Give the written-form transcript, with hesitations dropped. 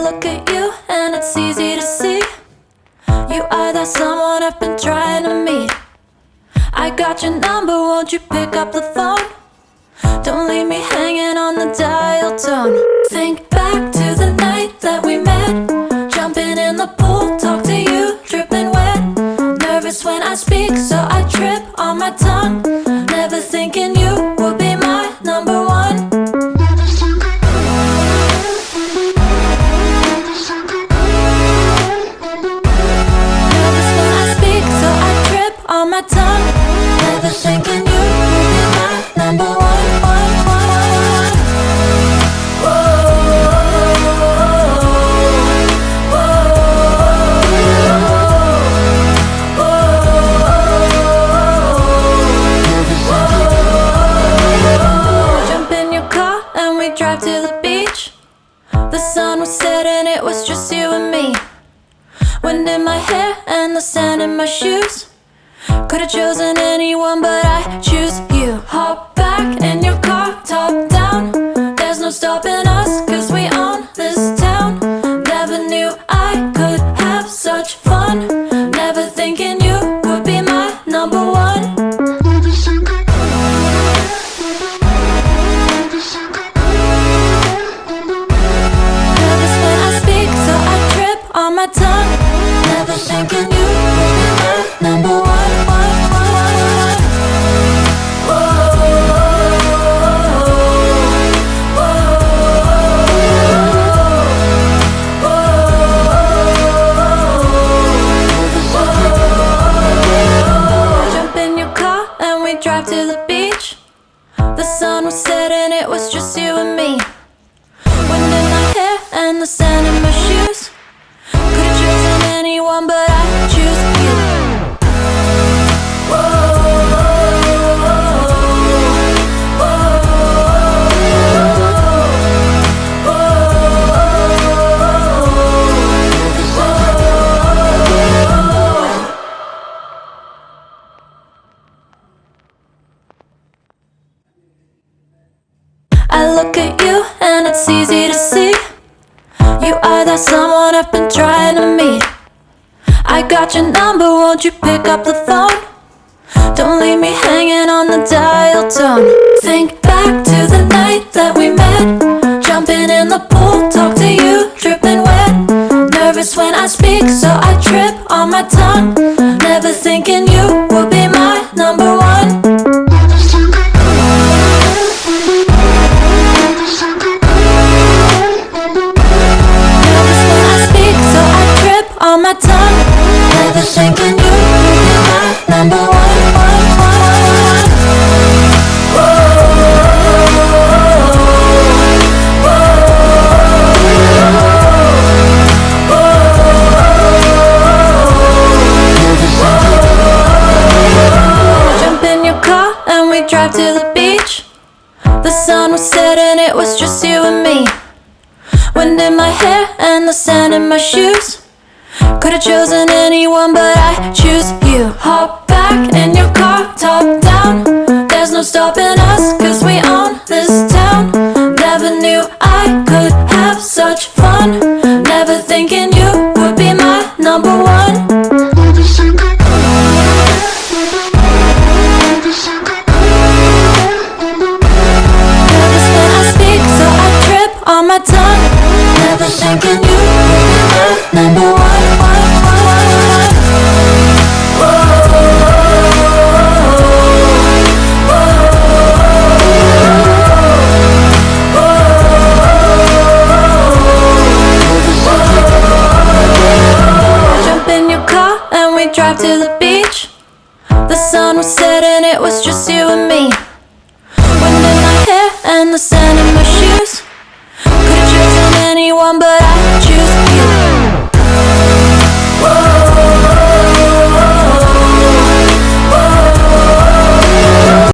look at you and it's easy to see you are that someone I've been trying to meet. I got your number, won't you pick up the phone? Don't leave me hanging on the dial tone. Think back to the night that we met, jumping in the pool, talk to you, dripping wet. Nervous when I speak, so I trip on my tongue. Never thinking you would be my number one. Nervous when I speak, so I trip on my tongue. Never thinking you would be my number one. Drive to the beach. The sun was setting, it was just you and me. Wind in my hair and the sand in my shoes. Could've chosen anyone, but I choose you. Hop back in your car, top down. There's no stopping us, cause we own this town. Never knew I could have such fun. Never thinking you would be my number one. On my tongue, never thinking you would be my number one. Jump in your car and we drive to the beach. The sun was setting, it was just you and me. Wind in my hair and the sand in my shoes. Could've chosen anyone, but I choose you. I look at you and it's easy to see you are that someone I've been trying to meet. I got your number, won't you pick up the phone? Don't leave me hanging on the dial tone. Think back to the night that we met, jumping in the pool, talk to you, dripping wet. Nervous when I speak, so I trip on my tongue. Never thinking you would be my number one. On my tongue, never thinking you would be my number one. Jump in your car and we drive to the beach. The sun was setting, it was just you and me. Wind in my hair and the sand in my shoes. Could've chosen anyone, but I choose you. Hop back in your car, top down. There's no stopping us, cause we own this town. Never knew I could have such fun. Never thinking you would be my number one. Nervous when I speak, so I trip on my tongue. Never thinking you would be my number one. Drive to the beach. The sun was setting, it was just you and me. Wind in my hair and the sand in my shoes. Could've chosen anyone, but